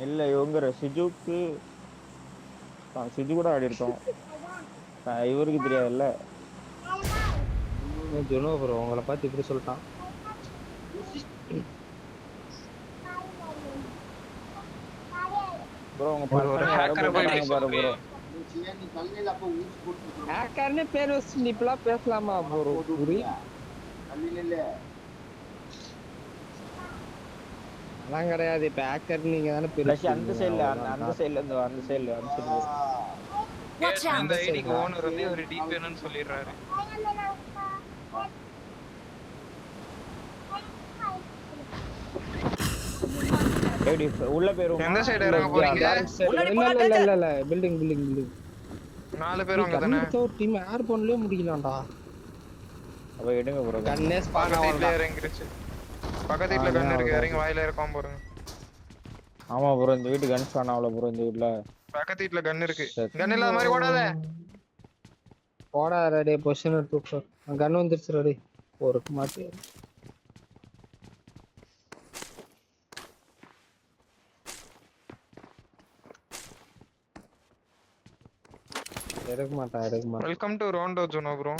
இல்ல இவங்க சிஜுக்கு சிஜு கூட ஆடி இருக்கோம். இவருக்கு தெரியாதுல்ல. ஜுனோ ப்ரோ உங்களை பார்த்து இப்படி சொல்லிட்டான். ப்ரோ உங்க பசங்க யாரும் போறாங்க பாரு ப்ரோ. ஹேக்கர்னே பேர் வச்சு நீ இப்பலாம் பேசலாமா ப்ரோ? புரி அதெல்லாம் கிடையாது. இப்ப ஹேக்கர் நீங்க தானே பேர் அந்த சைடுல அந்த சைடுல இருந்து அந்த சைடுல அந்த ஐடிக்கு ஓனர் வந்து ஒரு டிபிஎன்னு சொல்லிடுறாரு. எப்படி உள்ள போயிரும். எந்த சைடு இறங்க போறீங்க? இல்ல பில்டிங் 4 பேர் அங்க தானே. டீம் ஏர்போன்லயே முடிக்கலாம்டா. அப்ப எடுங்க ப்ரோ. கண்ணே ஸ்பான் ஆவல இறங்கிருச்சு. பக்கத்து வீட்ல கன் இருக்கு. இறங்கி வாயில இறக்காம போறங்க. ஆமா ப்ரோ இந்த வீட்டு கன் ஸ்பான் ஆவல ப்ரோ இந்த வீட்ல. பக்கத்து வீட்ல கன் இருக்கு. கன் இல்லாத மாதிரி ஓடாத. ஓடாத டேய் பொசிஷன் எடுத்து கன் வந்துருச்சு டேய். ஒருக்கு மாட்டே. எடுக்க மாட்டேன். வெல்கம் டு ரோண்டோ ஜோனோ ப்ரோ.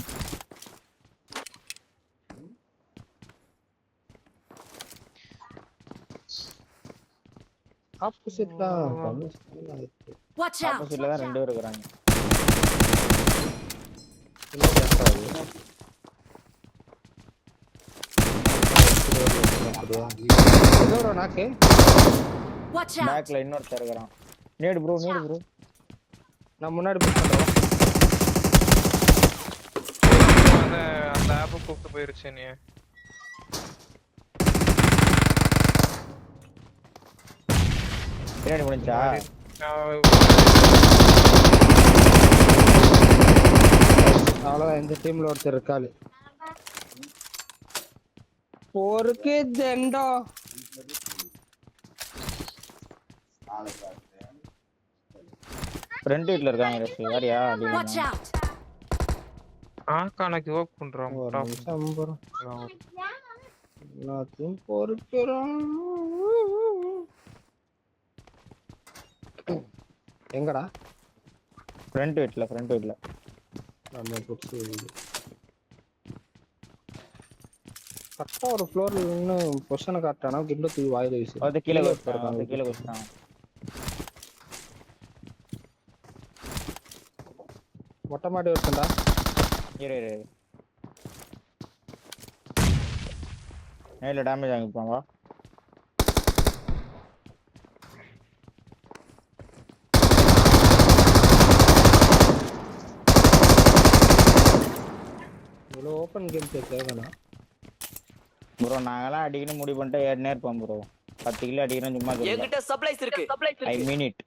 ஆப்போசிட்ல வாட்ச் அவுட். ஆப்போசிட்ல தான் ரெண்டு பேர் இருக்காங்க. இதோட நாக்கு வாட்ச் அவுட். பேக்ல இன்னொருத்தர் இருக்கான். நேடு ப்ரோ. நான் முன்னாடி புஷ் பண்றேன். அந்த ஆப் கூப்பிட்டு போயிருச்சு நீ. பின்னாடி முடிஞ்சா அவ்வளவுதான். இந்த டீம்ல ஒருத்தர் இருக்காளு. போருக்கு ஜெண்டோ ஃப்ரண்ட் வீட்ல இருக்காங்க. யாரியா வாட்ச் அவுட். கணக்கு ஓக் பண்றோம். எல்லாத்தையும் பொறுக்கிறோம். எங்கடா? ஃப்ரண்ட் வீட்ல நம்ம புடிச்சு கரெக்டா ஒரு ஃப்ளோர்ல இன்னும் பொசிஷனை காட்டானா கிட்ட தூக்கி வாயில வீசு. அது கீழே வச்சிட்டான். மொட்டை மாடி வச்சண்டா. இரு நேல டேமேஜ் ஆகிப்பாங்க. இவ்வளோ ஓப்பன் கேம் தேவைன்னா ப்ரோ நாங்கெல்லாம் அடிக்கணும் முடிவு பண்ணிட்டு ஏறினே இருப்போம் ப்ரோ. 10 கிலோ அடிக்கணும் சும்மா. என்கிட்ட சப்ளைஸ் இருக்கு. ஐ மீன் இட்.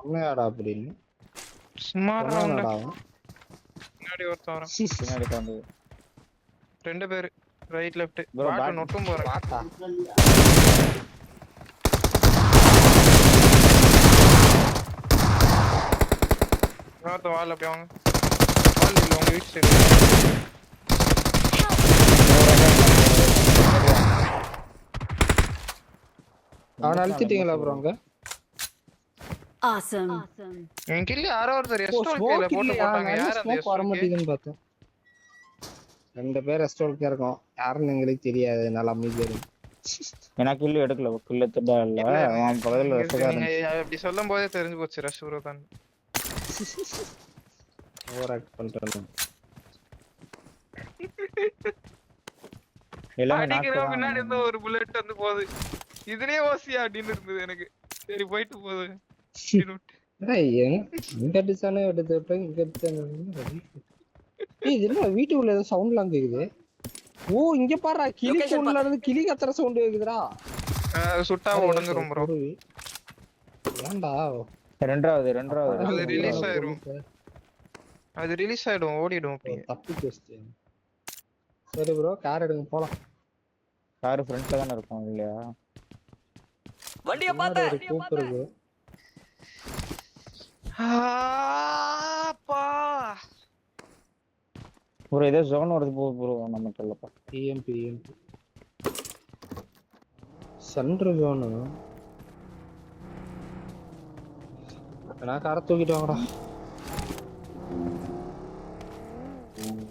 அம்மையாடா அப்படின்னு சும்மா சொன்னானடா. முன்னாடி ஒருத்தன் வரான். பின்னாடி வந்து 2 பேர் ரைட் லெஃப்ட். Bro, பாட்டு நொட்டும் போறேன். பாத்தா இன்னொருத்த வால் அப்படி வாங்க. வால் இல்லை உங்க வீட்டு சைடு. அவனை அழுத்திட்டீங்களா ப்ரோ? அங்க Awesome. என் கில்ல யாரோ ஒருத்தர் எஸ்டோல் கீழ போட்டு போட்டாங்க. யார் அந்த ஸ்மோக் வர மாட்டேங்குதுன்னு பார்த்தேன். 2 பேர் எஸ்டோல்க்கே இருக்கோம். யாருன்னு எங்களுக்கு தெரியாது. நல்லா அமைதியா இருக்கு. எனக்கு கில் எடுக்கல. கில் எடுத்துட்டா இல்ல. அவன் பக்கத்துல ரஷ்காரன். நீங்க அப்படி சொல்லும்போதே தெரிஞ்சு போச்சு ரஷ் ப்ரோ தான். ஓவர் ஆக்ட் பண்றேன். அடிக்கவே முன்னாடி இருந்த ஒரு புல்லட் வந்து போகுது. இதுலயே ஓசியா அப்படின்னு இருந்தது எனக்கு. சரி போயிட்டு போகுது. இங்க அடிச்சானே எடுத்து இங்க அடிச்சானே. இது என்ன வீட்டுக்குள்ள ஏதோ சவுண்ட்லாம் கேக்குது. ஓ இங்க பாருடா, கிளி சவுண்ட்ல இருந்து கிளி கத்துற சவுண்ட் கேக்குதுடா. சுட்டா உடைஞ்சிரும் ப்ரோ. ஏன்டா? ரெண்டாவது அது ரிலீஸ் ஆயிரும். அது ரிலீஸ் ஆயிடும், ஓடிடும் அப்படியே. தப்பு கேஸ்ட். சரி ப்ரோ, கார் எடுங்க போலாம். கார் ஃப்ரண்ட்ல தான இருக்கும் இல்லையா? வண்டியை பார்த்தா கூப்பிடுது. அப்பா ப்ரோ ஏதோ ஜோன் வருது ப்ரோ நம்ம சொல்லப்பா. டிஎம்பி சென்ட்ரல் ஜோன் நான் காரை தூக்கிட்டு வாங்கடா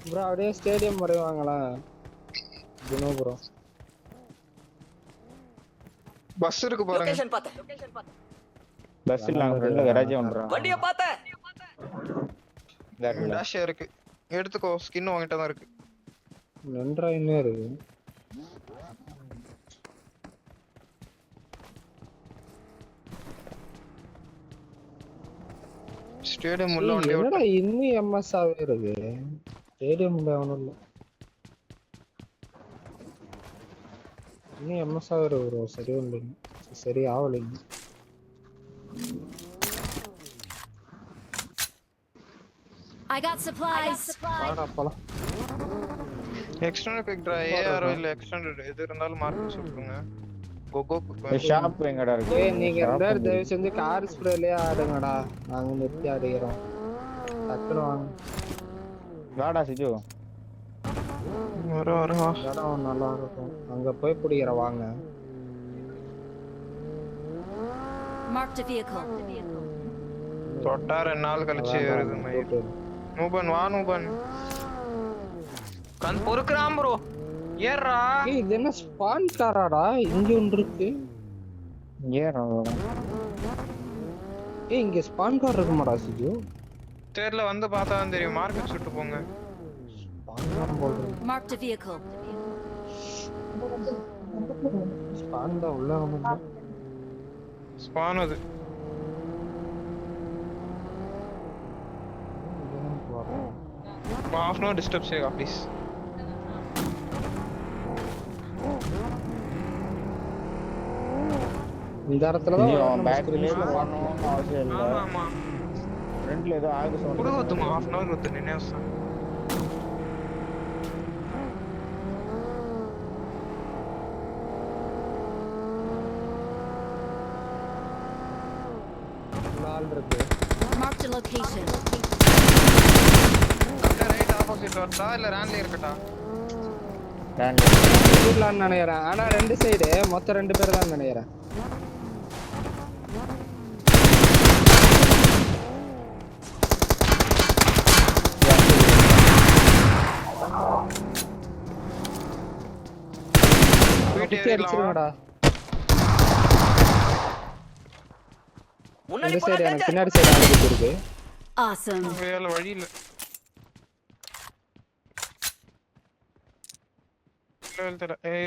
ப்ரோ. அப்படியே ஸ்டேடியம் வருவாங்களா ஜுனோ ப்ரோ? பஸ் இருக்கு பாருங்க. லொகேஷன் பார்த்தேன். பஸ் இல்ல அங்க ஃப்ரெண்ட்ல கராஜ் வந்துறோம். வண்டிய பார்த்தேன். டேஷ் இருக்கு, எடுத்துக்கோ. ஸ்கின் வாங்கிட்டு தான் இருக்கு. நன்றா இன்னும் இருக்கு. ஸ்டேடியம் உள்ள வண்டி என்னடா இன்னும் எம்எஸ் ஆவே இருக்கு. ஸ்டேடியம் உள்ள ஒண்ணும் இல்ல. இன்னும் எம்எஸ் ஆவே இருக்கு ப்ரோ. சரி இல்லைங்க, சரி ஆகலைங்க. I got supplies. வாடா போலாம். எக்ஸ்டெண்டட் குயிக் டிரா ஏஆர் இல்ல எக்ஸ்டெண்டட் எது இருந்தாலும் மார்க் சொல்லுங்க. கோகோ ஷாப் எங்கடா இருக்கு? ஏய் நீங்க ரெண்டாயிரம் தயவு செஞ்சு கார் ஸ்ப்ரேலயே ஆடுங்கடா. நாங்க நிறுத்தி ஆடுகிறோம். டக்குனு வாங்க. வாடா சிஜு. வர இடம் நல்லா இருக்கும். அங்க போய் பிடிக்கிற வாங்க. Marked a vehicle. தொட்டா 2 நாள் கழிச்சு வருது மயிர். நூபன் வா நூபன். கண் பொறுக்குறான் ப்ரோ. ஏறா. ஏய் இது என்ன ஸ்பான் காராடா? இங்க ஒன்று இருக்கு. ஏறா. ஏய் இங்க ஸ்பான் கார் இருக்குமாடா சிஜு? தேர்ல வந்து பார்த்தா தான் தெரியும். மார்க்கெட் சுட்டு போங்க. ஸ்பான் கார் போடுறேன். Marked a vehicle. ஸ்பான் தான் உள்ள வந்து. ஸ்பான் அது. हाफ नो डिस्टर्ब सेगा प्लीज. இந்த இடத்துல தான் பேக்ல வரணும் அவசியம் இல்ல. ஆமா ஃப்ரண்ட்ல ஏதோ ஆகு சவுண்ட் குடுகுதுமா. हाफ एन आवर வந்து நினைவு சார். நாள் இருக்கு. Marked a location. Right opposite வரதா இல்ல ரேன்ல இருக்கட்டா? ஊர்லான்னு நினைக்கிறேன். ஆனா ரெண்டு சைடு மொத்தம் 2 பேர் தான் நினைக்கிறேன். அடிச்சிருங்கடா. முன்னாடி இந்த போடா சைடு எனக்கு டேஞ்சர். பின்னாடி சைடு ஆடிட்டு இருக்கு. Awesome. வேற வழி இல்ல.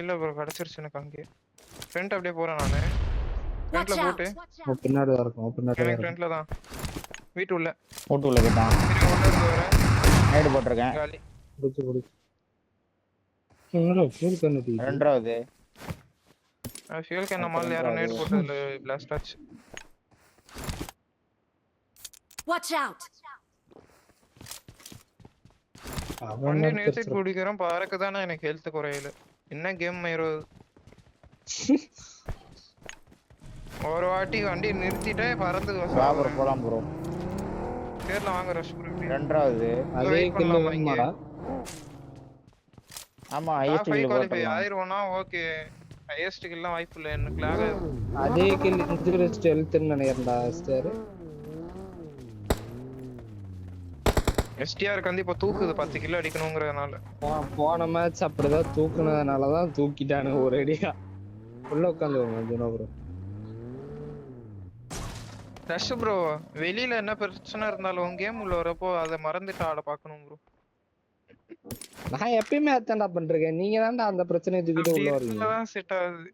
இல்ல ப்ரோ கடச்சிருச்சு எனக்கு அங்கே. ஃப்ரண்ட் அப்படியே போறேன் நானு. Watch ஃப்ரண்ட்ல out. போட்டு பின்னாடி தான் இருக்கும். பின்னாடி தான் எனக்கு இருக்கும். ஃப்ரண்ட்ல தான். வீட்டு உள்ள. ஓட்டு உள்ள போட்டான். சரி உள்ள இருந்து வரேன். ஹைட் போட்டுருக்கேன். காலி. புடிச்சு. என்னடா ஃபீல் பண்ணிட்டு? ரெண்டாவது. ஃபியூல் கேன் நம்மால யாரோ நேட் போட்டதுல பிளாஸ்ட் ஆச்சு. Watch out. வண்டி நிறுத்தி குடிக்கிறோம். பாருக்கு தானே எனக்கு ஹெல்த் குறையல. என்ன கேம் மயிரோ. ஒரு வாட்டி வண்டி நிறுத்திட்டே பறந்து வா ப்ரோ போலாம் ப்ரோ. கேர்ல வாங்க ரஷ் ப்ரோ. ரெண்டாவது. அதே கில்ல வேணுமாடா? ஆமா ஹையஸ்ட் கில் குவாலிஃபை போட்டோம். ஆயிருவோனா ஓகே. ஹையஸ்ட் கில்லாம் வாய்ப்பு இல்ல. எனக்கு லாக் அதே கில் இன்ஜூரிஸ்ட் ஹெல்த்னு நினைக்கிறேன்டா ஸ்டார். எஸ்டிஆர் கந்தி இப்ப தூக்குது 10 கிலோ அடிக்கணும்ங்கறதுனால. போன மேட்ச் அப்படிதான் தூக்குனதுனால தான் தூக்கிட்டானுங்க ஒரேடியா. உள்ள உட்காந்துவாங்க ஜுனோ ப்ரோ. ரஷ் ப்ரோ வெளியில என்ன பிரச்சனை இருந்தாலும் கேம் உள்ள வரப்போ அதை மறந்துட்டு ஆட பார்க்கணும் ப்ரோ. நான் எப்பயுமே அதான்டா பண்றேன். நீங்க தான்டா அந்த பிரச்சனையை தூக்கிட்டு உள்ள வரீங்க. தான் செட் ஆகுது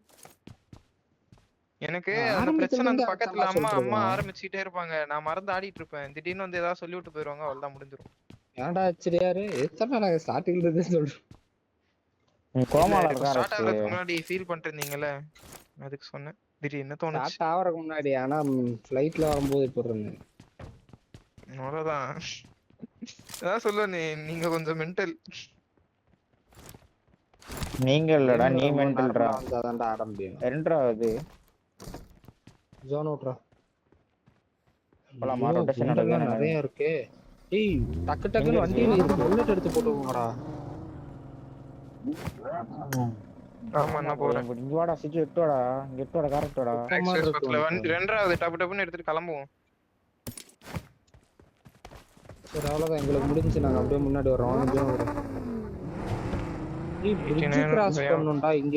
எனக்கு. அந்த பிரச்சனை அந்த பக்கத்துல அம்மா ஆரம்பிச்சிட்டே இருப்பாங்க. நான் மறந்து ஆடிட்டு இருப்பேன். திடீர்னு வந்து ஏதாவது சொல்லி விட்டு போயிருவாங்க. அவ்வளவுதான் முடிஞ்சிரும். ஏன்டா ஹெச்டிஆர் எத்தனை நாங்க ஸ்டார்டிங்ல இருந்தே சொல்றோம். கோமால இருக்கா ஸ்டார்ட் ரஷ். ஆகிறதுக்கு முன்னாடி ஃபீல் பண்ணிருந்தீங்கல அதுக்கு சொன்னேன். திடீர்னு தோணுச்சு. ஸ்டார்ட் ஆவறதுக்கு முன்னாடி. ஆனா ஃளைட்ல வரும்போது இப்ப இருந்தேன். அவ்வளவுதான். அதான் சொல்லுவேன் நீங்க கொஞ்சம் மென்டல். நீங்க இல்லடா நீ மென்டல்டா. அதான்டா ஆட முடியும். ரெண்டாவது. ஜோன் அவுட்ரா. போலாமா ரொட்டேஷன் நடக்குது. நிறைய இருக்கு. ஏய் டக்கு டக்குன்னு வண்டியில இருந்து புல்லட் எடுத்து போட்டுங்கடா. ஆமா நான் போறேன். இங்க வாடா சிஜு எட்டு வாடா. இங்க எட்டு வாடா கரெக்ட் வாடா. ரெண்டாவது டப்பு டப்புன்னு எடுத்துட்டு கிளம்புவோம். சரி அவ்வளவுதான் எங்களுக்கு முடிஞ்சு நாங்க அப்படியே முன்னாடி வரோம் இங்கேயும் வரோம் பிரிட்ஜ் கிராஸ் பண்ணணும்டா இங்க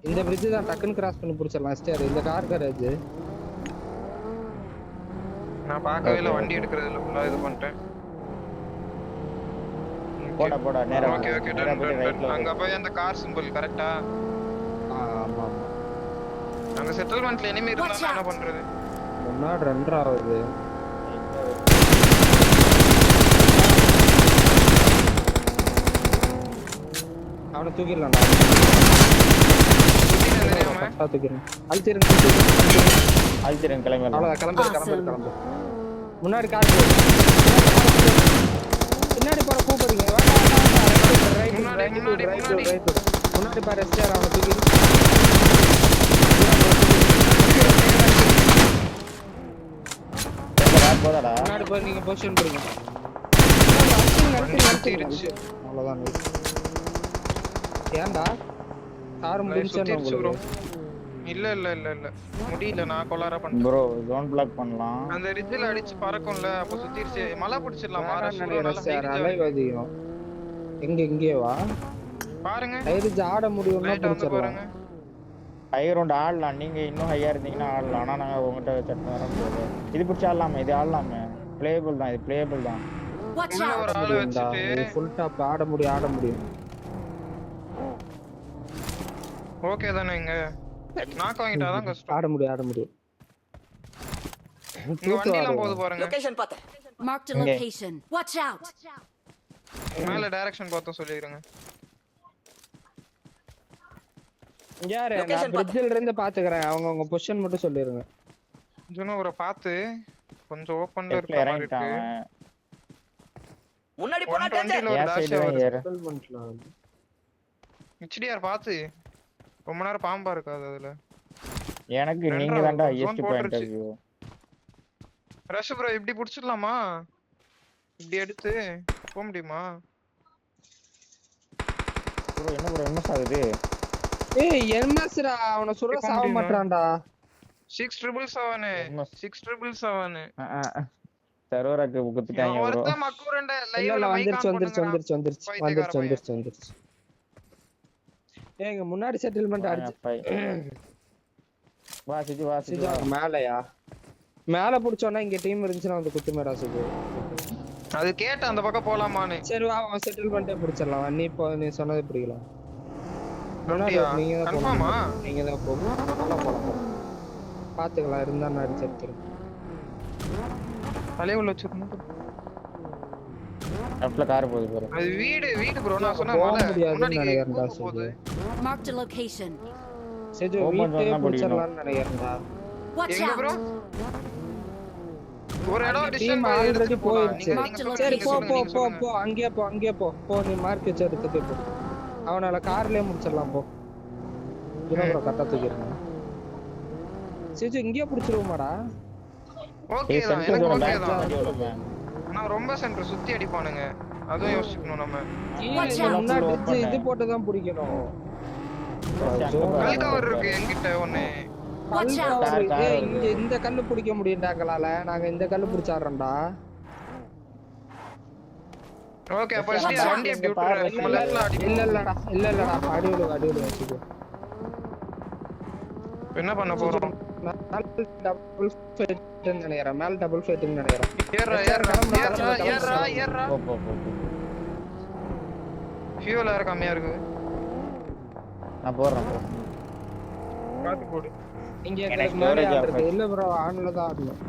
இந்த பிரிட்ஜ் தான் டக்குன்னு கிராஸ் பண்ணி பிடிச்சிடலாம் ஸ்டேர் இந்த கார் கரேஜ் நான் பார்க்கவே இல்ல வண்டி எடுக்கிறதுல ஃபுல்லா இது பண்ணிட்டேன் போடா நேரா ஓகே ஓகே அங்க போய் அந்த கார் சிம்பிள் கரெக்ட்டா ஆமா ஆமா அங்க செட்டில்மென்ட்ல எனிமி இருந்தா என்ன பண்றது முன்னாடி ரன்னர் ஆகுது அவனை தூக்கிடலாம்டா தூக்கிடுறேன் அழுத்திரன் கிளம்பி அவ்வளோதான் கிளம்பு முன்னாடி கார் பின்னாடி போற பூ போறீங்க முன்னாடி பாரு எஸ்டிஆர் அவனை தூக்கி போதாடா முன்னாடி போய் நீங்க பொசிஷன் போறீங்க அவ்வளோதான் ஏன்டா கார் முடிஞ்சுன்னு இல்ல இல்ல இல்ல இல்ல முடியல நான் கொலாரா பண்ணேன் ப்ரோ ஜோன் பிளாக் பண்ணலாம் அந்த ரிட்ஜ்ல அடிச்சு பறக்கும்ல அப்ப சுத்திருச்சு மலை பிடிச்சிடலாம் அதிகம் எங்க இங்கே வா பாருங்க டைரிஜ் ஆட முடியும்னா பிடிச்சிடலாம் ஹை ரவுண்ட் ஆடலாம் நீங்க இன்னும் ஹையா இருந்தீங்கன்னா ஆடலாம் ஆனா நாங்க உங்ககிட்ட சட்டம் வர முடியாது இது பிடிச்சி ஆடலாமே இது ஆடலாமே பிளேயபிள் தான் இது பிளேயபிள் தான் Watch உள்ள out! ஒரு ஆளை வச்சுட்டு ஃபுல் டாப் ஆட முடியும் ஓகே தானே இங்க நாக் வாங்கிட்டாதான் கஷ்டம் ஆட முடியும் இங்க வண்டி எல்லாம் போகுது பாருங்க லொகேஷன் பார்த்தேன். Marked a location. Watch out! மேல டைரக்ஷன் பார்த்து சொல்லிருங்க யாரு நான் பிரிட்ஜ்ல இருந்து பாத்துக்கறேன் அவங்க உங்க பொசிஷன் மட்டும் சொல்லிருங்க ஜுனோ ஒரு பாத்து கொஞ்சம் ஓபன்ல இருக்க மாதிரி இருக்கு முன்னாடி போனா 120 டேஞ்சர். ல ஒரு ஏன் டாஷ் சைடு வருது ஏறு செட்டில்மென்ட்ல HDR பாத்து ரொம்ப நேரம் பாம்பா இருக்காது அதுல எனக்கு நீங்க தான்டா ஹையஸ்ட் பாயிண்ட் போட்டுருச்சு. ஆஃப் வியூ ரஷ் ப்ரோ இப்படி புடிச்சிடலாமா இப்படி எடுத்து போக முடியுமா ப்ரோ என்ன ப்ரோ என்ன ஆகுது ஏய் எம்எஸ்டா அவன சுர சாவ மாட்டறான்டா 6777 6777 சர்வருக்கு குத்திட்டாங்க ப்ரோ ஒருத்த மக்கூரண்ட இல்ல லைவ்ல வந்துருச்சு ஏங்க முன்னாடி செட்டில்மென்ட் அடிச்சு வா சிஜு மேலயா மேல புடிச்சோன்னா இங்க டீம் இருந்துச்சுனா வந்து குத்துமேடா சுது அது கேட்ட அந்த பக்கம் போலாமான்னு சரி வா செட்டில்மென்ட்டே புடிச்சிரலாம் நீ இப்போ நீ சொன்னது பிடிக்கலாம் கன்ஃபார்மா நீங்க தான் போலாம் பாத்துக்கலாம் இருந்தா நான் அடிச்சு எடுத்துறேன் தலைவுல வச்சிரணும் லெஃப்ட்ல கார் போகுது ப்ரோ அது வீடு ப்ரோ நான் சொன்ன போக மலை முடியாதுன்னு நினைக்கிறேன்டா போகுது Marked a location. சரி Open வீட்டே பண்ணா புடிச்சிரலாம்னு நினைக்கிறேன்டா Watch எங்க ப்ரோ out! ஒரு இடம் டீம் டிஸ்டன்ஸ் ஆல்ரெடி போயிடுச்சு சரி போ அங்கேயே போ நீ மார்க் வச்சு எடுத்துட்டு போ அவனால கார்லயே முடிச்சிடலாம் போ இன்னொரு கரெக்டா தூக்கிடுங்க சரி இங்கேயே புடிச்சிருவோமாடா ஓகே தான் எனக்கு ஓகே தான் தான் ஆனா ரொம்ப சென்டர் சுத்தி அடிப்பானுங்க அதுவும் யோசிக்கணும் நம்ம Watch out. முன்னாடி இது போட்டு தான் பிடிக்கணும் கல் கவர் இருக்கு என்கிட்ட ஒண்ணு Watch out! ஏய் இங்க இந்த கல்லு பிடிக்க முடியும்டாங்களால நாங்க இந்த கல்லு பிடிச்சாறோம்டா ஓகே அப்ப SDR வண்டி எப்படி விட்டுற நம்ம லெஃப்ட்ல அடி இல்லடா அடிவிடு வச்சுக்கோ என்ன பண்ண போறோம் டபுள் ஃபைட்னு நினைக்கிறேன் மேல டபுள் ஃபைட்னு நினைக்கிறேன் ஏறா போ ஃபியூல் ஏற கம்மியா இருக்கு நான் போறேன் ப்ரோ காத்து போடு இங்க எனக்கு எனக்கு மேல storage ஆடுறது இல்ல ப்ரோ ஆன்ல தான் ஆடணும்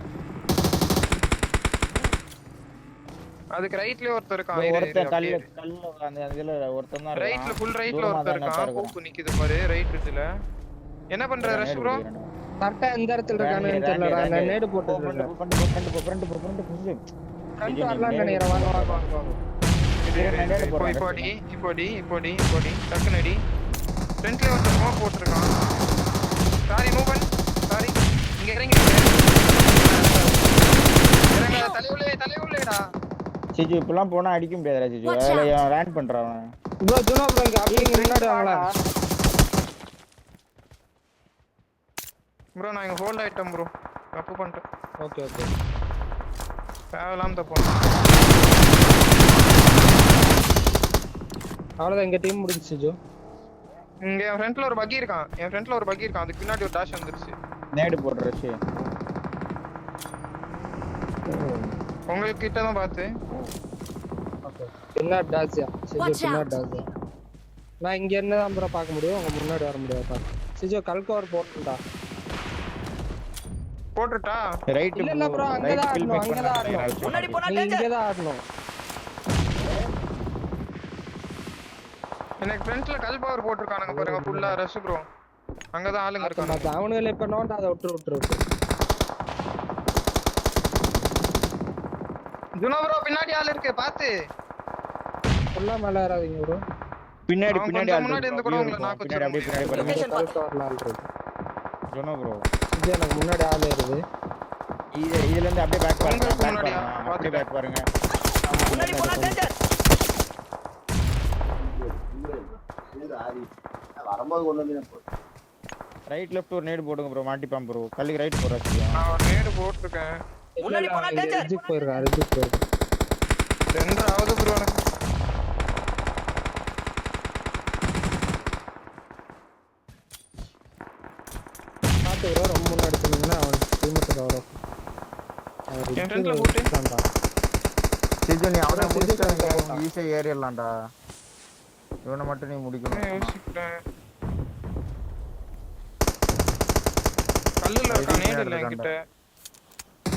அதுக்கு ரைட்லயே ஒருத்தர் இருக்கான் ஒருத்தன் கல்ல அந்த இதுல ஒருத்தன் தான் ரைட்ல ஃபுல் ரைட்ல ஒருத்தர் இருக்கான் பூப்பு நிக்குது பாரு ரைட் இதுல என்ன பண்ற ரஷ் ப்ரோ கரெக்டா எந்த இடத்துல இருக்கானே தெரியலடா நான் நேடு போட்டுறேன் ஃப்ரண்ட் கண்டு வரலாம்னு நினைக்கிறேன் வாங்க இப்போடி டக்குனு அடி ஃப்ரண்ட்ல ஒருத்தர் ஸ்மோக் போட்டுருக்கான் சாரி மூவ் பண்ணு சாரி இங்க இறங்கி தலைவுலேடா சிஜு இப்பலாம் போனா அடிக்க முடியாதுடா சிஜு அதுல லேண்ட் பண்றான் ப்ரோ ஜுனோ ப்ரோ இங்க அப்படியே முன்னாடி வாங்களா ப்ரோ நான் இங்க ஹோல்ட் ஆயிட்டேன் ப்ரோ தப்பு பண்ணிட்டேன் ஓகே தேவலாம் தப்போம். அவ்வளவுதான், எங்க டீம் முடிஞ்சுச்சு ஜோ. இங்க என் ஃப்ரண்ட்ல ஒரு பக்கி இருக்கான். அதுக்கு பின்னாடி ஒரு டாஷ் வந்துருச்சு. நேடு போடுற ரஷ். உங்களுக்கு கிட்ட தான் பார்த்து. பின்னாடி டாஸியா சிஜோ, Watch பின்னாடி out. டாஸியா. நான் இங்க என்ன தான் ப்ரோ பார்க்க முடியும், உங்க முன்னாடி வர முடியாது. சிஜோ கல்கவர் போட்டுடா. போட்டுட்டா ரைட் இல்ல இல்ல ப்ரோ, அங்கதான் ஆடணும், அங்கதான் ஆடணும். முன்னாடி போனா நீ டேஞ்சர். இங்கதான் ஆடணும். எனக்கு ஃப்ரண்ட்ல கல் பவர் போட்டுருக்கானுங்க பாருங்க ஃபுல்லா ரஷ் ப்ரோ. அங்கதான் ஆளுங்க இருக்காங்க. அவனுங்கள இப்ப நோண்டா, அதை விட்டுரு. ஜுனோ ப்ரோ பின்னாடி ஆள் இருக்கு பாத்து. ஃபுல்லா மேல ஏறாதீங்க ப்ரோ. பின்னாடி அவன் பின்னாடி கொஞ்சம் ஆள் முன்னாடி இருந்து கூட இருக்கு. உங்களை knock பின்னாடி அப்படியே பின்னாடி பாருங்க. Location பார்த்து. கல்கவர்ல ஆள் இருக்கு. ஜோனோ ப்ரோ சிஜோ எனக்கு முன்னாடி ஆள் ஏறுது. இதுல இருந்து அப்படியே பேக் பாருங்க. உங்களுக்கு பேக் முன்னாடியா? பாருங்க. அப்படியே பேக் பாருங்க. முன்னாடி போனா டேஞ்சர். ரைட் லெஃப்ட் ஒரு நேடு போடுங்க ப்ரோ. மாட்டிப்பான் ப்ரோ. கல்லுக்கு ரைட் போற ரஷ். நான் ஒரு நேடு போட்டுருக்கேன். முன்னாடி போனா டேஞ்சர். ரிஜிக் போயிருக்கான். ரெண்டாவது ப்ரோ எனக்கு. பாத்து ப்ரோ, ரொம்ப முன்னாடி போனீங்கன்னா அவன் டீமுக்கு வரும். என் ஃப்ரெண்ட்ல போட்டு சிஜோ நீ அவனை முடிச்சிட்டாங்க. ஈஸியா ஏறிடலாம்டா. இவனை மட்டும் நீ முடிக்கணும். யோசிக்கிறேன். கல்லுல இருக்கா நேடு இல்ல என்கிட்ட.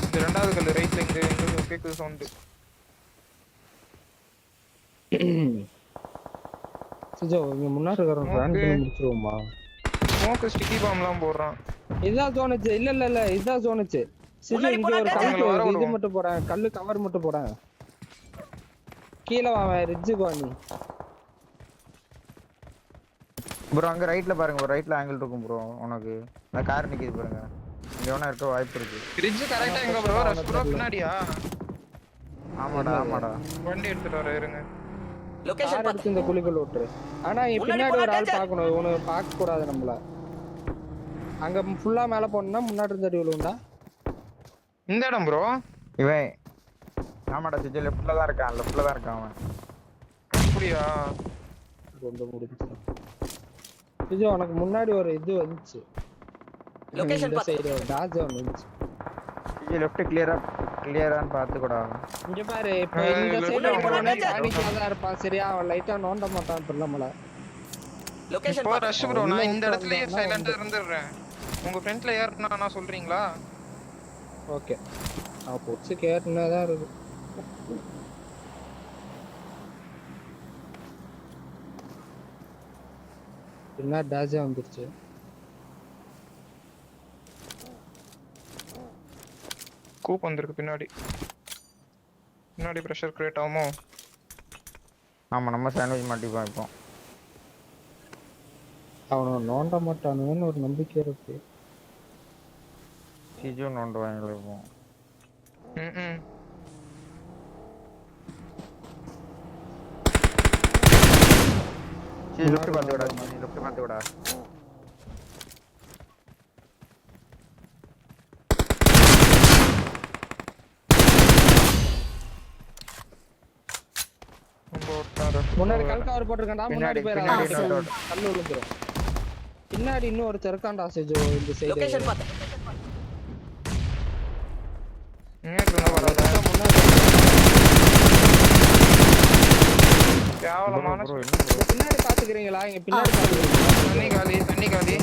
இந்த ரெண்டாவது கல்லு ரைட்ல இங்க எங்க கேக்குது சவுண்ட். சிஜோ இங்க முன்னாடி இருக்கிறவன் பிராண்ட் பண்ணி முடிச்சிருவோமா? ஸ்மோக் ஸ்டிக்கி பாம்லாம் போடுறான். இதான் தோணுச்சு. இல்ல இதான் தோணுச்சு. சிஜோ முன்னாடி இங்க போனா ஒரு டேஞ்சர். கல்லு வர இது விடுவோம். மட்டும் போறாங்க, கல்லு கவர் மட்டும் போறாங்க. கீழே வாங்க ரிஜ்ஜுக்கு வா நீ. ப்ரோ அங்க ரைட்ல பாருங்க. ஒரு ரைட்ல ஆங்கிள் இருக்கும் ப்ரோ உனக்கு. அந்த கார் நிக்குது பாருங்க. இங்க வேணா இருக்க வாய்ப்பு இருக்கு. ரிட்ஜ் கரெக்ட்டா எங்க ப்ரோ? Rush bro பின்னாடியா? ஆமாடா. வண்டி எடுத்துட்டு வர இருங்க. லொகேஷன் கார் பார்த்து. எடுத்து இந்த குழிக்குள்ள விட்டுரு. ஆனா இங்க முன்னாடி பின்னாடி போனா ஒரு ஆள் danger. பார்க்கணும். இவனு பார்க்க கூடாது நம்மள. அங்க ஃபுல்லா மேல போனா முன்னாடி இருந்து அடி விழுண்டா. இந்த இடம் ப்ரோ. இவன் ஆமாடா சிஜோ லெஃப்ட்ல தான் இருக்கான். அவன் அப்படியா? ரொம்ப முடிச்சு. சிஜோ உனக்கு முன்னாடி ஒரு இது வந்துச்சு. லொகேஷன் இந்த பார்த்து. சைடு ஒரு டாஜ் ஒன்று வந்துச்சு. சிஜோ லெஃப்ட் கிளியரான்னு பார்த்துக்கூடா. இங்க பாரு, இப்ப ஏய், இந்த left சைடு ல போனே danger. பேனிக்ல தான் இருப்பான். சரியா, அவன் லைட்டா நோண்ட மாட்டான். இப்ப நம்மள லொகேஷன் இப்போ பார்த்து. Rush bro. நான் இந்த உள்ள இடத்துலயே வந்தா சைலண்டா இருந்துடுறேன். உங்க ஃப்ரெண்ட்ல ஏறனா சொல்றீங்களா? ஓகே. அவன் புடிச்சு கேட்டுனே தான் இருக்கு. பின்னா டாஜா வந்துருச்சு. கூப் வந்திருக்கு பின்னாடி. பின்னாடி பிரஷர் கிரியேட் ஆகுமோ? ஆமா நம்ம சாண்ட்விச் மாட்டிப்போம் இப்போ. அவனை நோண்ட மாட்டானுன்னு ஒரு நம்பிக்கை இருக்கு. சிஜோ நோண்டுவாங்க இப்போ. ம் லெஃப்ட் பார்த்து விடா. முன்னாடி கல் கவர் போட்டிருக்கேன்டா. முன்னாடி போயிடா. பின்னாடி கல்லு விழுந்துரும். பின்னாடி இன்னும் ஒரு இருக்கான்டா சிஜோ இந்த சைடு. லொகேஷன் பார்த்து. இங்க வராத. முன்னாடி கேவலமான ப்ரோ என்ன ப்ரோ பின்னாடி பாத்துக்கிறீங்களா? இங்க பின்னாடி பாத்துக்கிறீங்களா? தண்ணி காலி.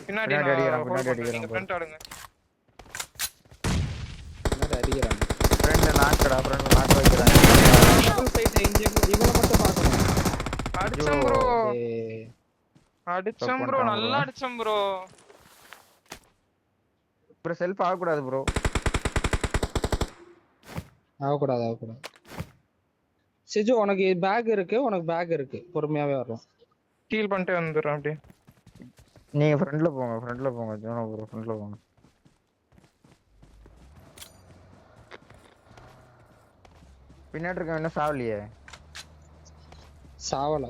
பின்னாடி பின்னாடி அடிக்கிறான், நான் பின்னாடி hold அடிக்கிறான் நீங்க front ஆடுங்க. பின்னாடி அடிக்கிறாங்க. ஃப்ரெண்ட் நாக் வைக்கிறாங்க. டபுள் ஃபைட் இங்க இவனை மட்டும் பார்க்கணும். அடிச்சம் ப்ரோ. ஏய், அடிச்சம் ப்ரோ. நல்லா அடிச்சம் ப்ரோ. ப்ரோ செல்ஃப் ஆக கூடாது ப்ரோ. ஆகக்கூடாது. சிஜு உனக்கு பேக் இருக்கு. பொறுமையாவே வரும். ஹீல் பண்ணிட்டு வந்துடுறேன் அப்படியே. நீங்க ஃப்ரண்ட்ல போங்க. ஜோனோ ப்ரோ ஃப்ரண்ட்ல போங்க. பின்னாடி இருக்க என்ன சாவலியே? சாவல.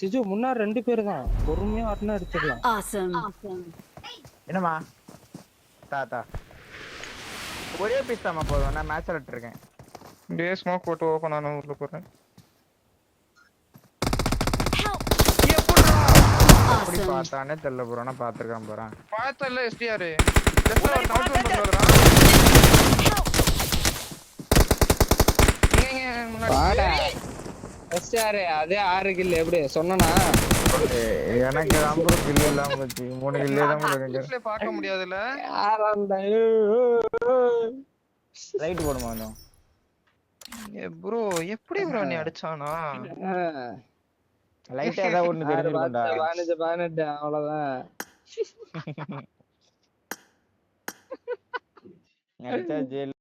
சிஜு முன்னாடி 2 பேர் தான் பொறுமையா வரணும் அடிச்சிடலாம். Awesome. என்னம்மா தாத்தா ஒரே பீஸ் தாம்மா போதும். நான் மேட்ச் விளையாட்டு இருக்கேன். டே ஸ்மோக் போட்டு ஓபன் ஆன உள்ள போறேன். Help. அப்படி Awesome. பார்த்தானே தெரியல ப்ரோ. நான் பார்த்துருக்கேன் போறேன். பார்த்தல எஸ்டிஆர் லெஃப்ட்ல ஒரு கவுண்டர் பண்ணுவாரா? இங்க முன்னாடி வாடா எஸ்ஆர் அதே 6 கில் எப்படி சொன்னனா? எனக்கு நம்பர் கில் இல்லாம போச்சு. 3 கில் தான் போடுங்க. லெஃப்ட்ல பார்க்க முடியாதுல. யாராண்டா ரைட் போடுமா இன்னும். ப்ரோ எப்படி ப்ரோ நீ அடிச்சானா? லைட்டா ஏதாவது ஒன்னு தெரிஞ்சிருக்கும்டா. பானஜ அவ்வளவுதான். அடிச்சா ஜெயில்